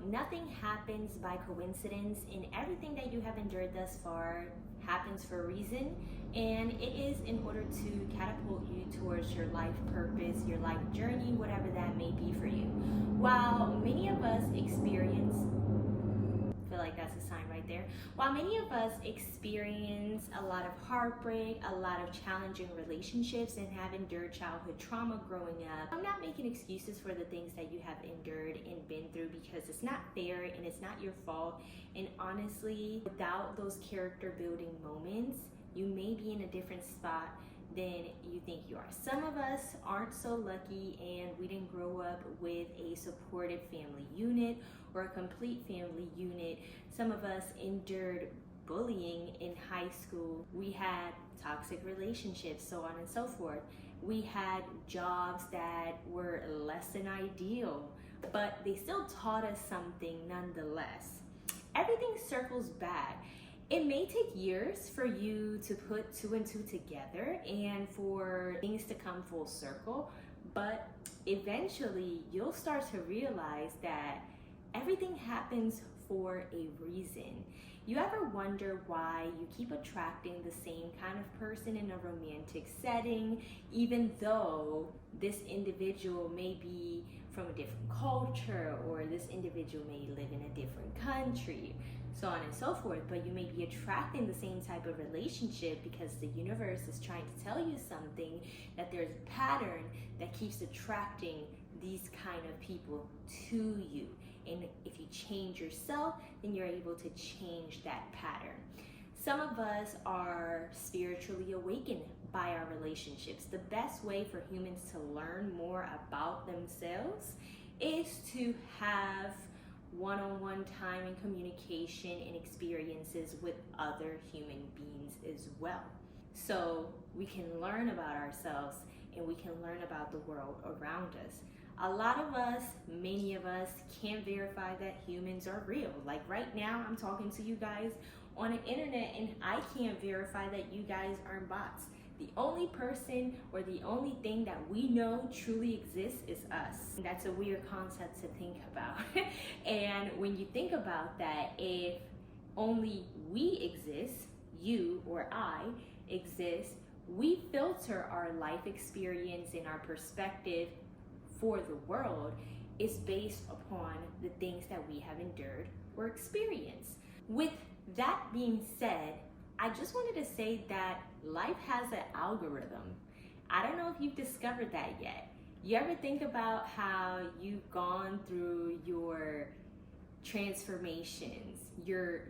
nothing happens by coincidence, and everything that you have endured thus far happens for a reason, and it is in order to catapult you towards your life purpose, your life journey, whatever that may be for you. While many of us experience, I feel like that's a sign right there. While many of us experience a lot of heartbreak, a lot of challenging relationships, and have endured childhood trauma growing up, I'm not making excuses for the things that you have endured and been through, because it's not fair and it's not your fault. And honestly, without those character building moments, you may be in a different spot than you think you are. Some of us aren't so lucky, and we didn't grow up with a supportive family unit or a complete family unit. Some of us endured bullying in high school. We had toxic relationships, so on and so forth. We had jobs that were less than ideal, but they still taught us something nonetheless. Everything circles back. It may take years for you to put two and two together and for things to come full circle, but eventually you'll start to realize that everything happens for a reason. You ever wonder why you keep attracting the same kind of person in a romantic setting, even though this individual may be from a different culture, or this individual may live in a different country, so on and so forth, but you may be attracting the same type of relationship because the universe is trying to tell you something, that there's a pattern that keeps attracting these kind of people to you. And if you change yourself, then you're able to change that pattern. Some of us are spiritually awakened by our relationships. The best way for humans to learn more about themselves is to have one-on-one time and communication and experiences with other human beings as well. So we can learn about ourselves and we can learn about the world around us. A lot of us, many of us, can't verify that humans are real. Like right now, I'm talking to you guys on the internet and I can't verify that you guys aren't bots. The only person or the only thing that we know truly exists is us. That's a weird concept to think about. And when you think about that, if only we exist, you or I exist, we filter our life experience and our perspective for the world is based upon the things that we have endured or experienced. With that being said, I just wanted to say that life has an algorithm. I don't know if you've discovered that yet. You ever think about how you've gone through your transformations, your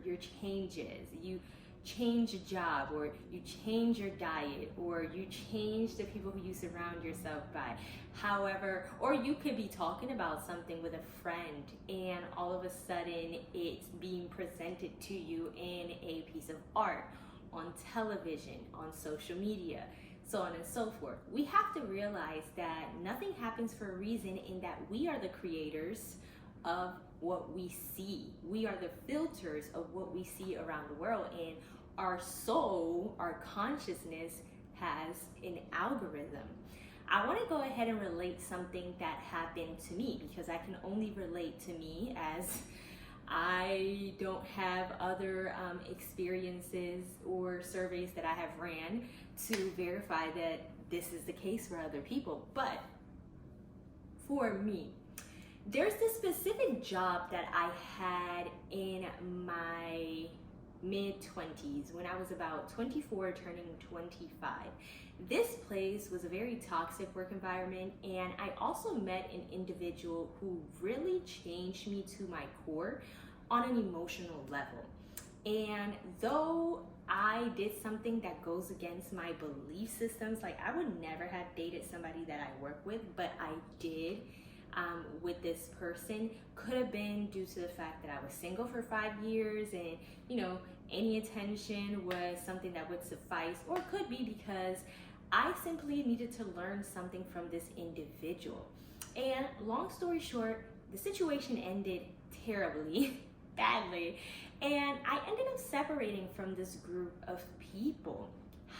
changes, you change a job, or you change your diet, or you change the people who you surround yourself by. However, or you could be talking about something with a friend and all of a sudden it's being presented to you in a piece of art, on television, on social media, so on and so forth. We have to realize that nothing happens for a reason, in that we are the creators of what we see. We are the filters of what we see around the world, and our soul, our consciousness, has an algorithm. I want to go ahead and relate something that happened to me, because I can only relate to me, as I don't have other experiences or surveys that I have ran to verify that this is the case for other people. But for me, there's this specific job that I had in my mid-20s, when I was about 24 turning 25. This place was a very toxic work environment, and I also met an individual who really changed me to my core on an emotional level. And though I did something that goes against my belief systems, like I would never have dated somebody that I work with, but I did with this person. Could have been due to the fact that I was single for 5 years, and any attention was something that would suffice, or it could be because I simply needed to learn something from this individual. And long story short, the situation ended terribly, badly, and I ended up separating from this group of people.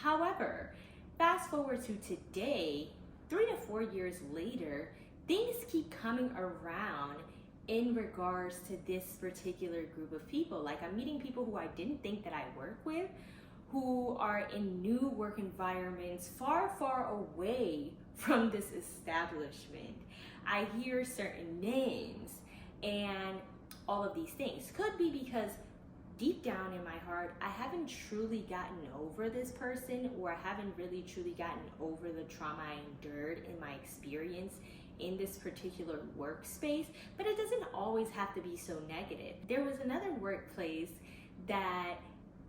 However, fast forward to today, 3 to 4 years later, things keep coming around, in regards to this particular group of people. Like, I'm meeting people who I didn't think that I work with, who are in new work environments far, far away from this establishment. I hear certain names and all of these things. Could be because deep down in my heart, I haven't truly gotten over this person, or I haven't really truly gotten over the trauma I endured in my experience in this particular workspace. But it doesn't always have to be so negative. There was another workplace that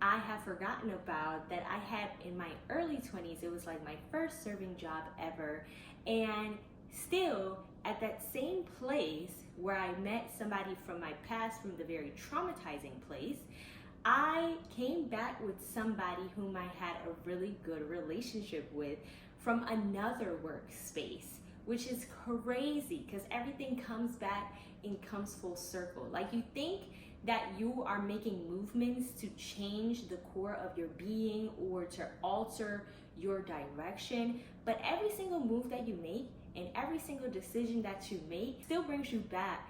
I have forgotten about that I had in my early 20s. It was like my first serving job ever. And still, at that same place where I met somebody from my past, from the very traumatizing place, I came back with somebody whom I had a really good relationship with from another workspace, which is crazy because everything comes back and comes full circle. Like, you think that you are making movements to change the core of your being or to alter your direction, but every single move that you make and every single decision that you make still brings you back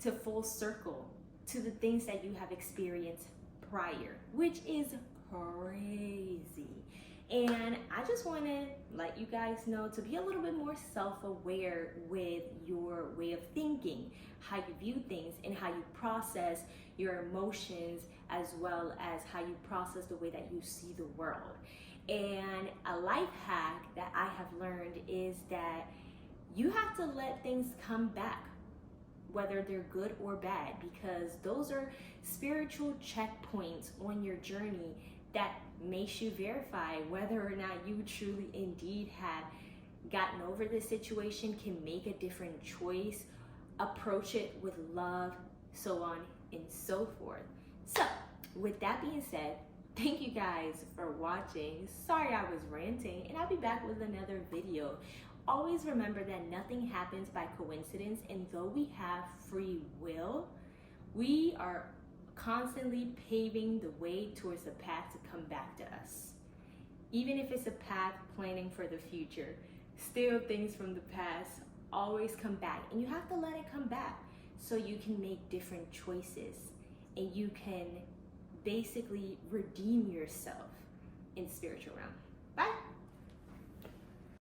to full circle to the things that you have experienced prior, which is crazy. And I just want to let you guys know to be a little bit more self-aware with your way of thinking, how you view things, and how you process your emotions, as well as how you process the way that you see the world. And a life hack that I have learned is that you have to let things come back, whether they're good or bad, because those are spiritual checkpoints on your journey that makes you verify whether or not you truly indeed have gotten over this situation, can make a different choice, approach it with love, so on and so forth. So with that being said, thank you guys for watching. Sorry I was ranting, and I'll be back with another video. Always remember that nothing happens by coincidence, and though we have free will, we are constantly paving the way towards a path to come back to us. Even if it's a path planning for the future, still things from the past always come back, and you have to let it come back so you can make different choices and you can basically redeem yourself in spiritual realm.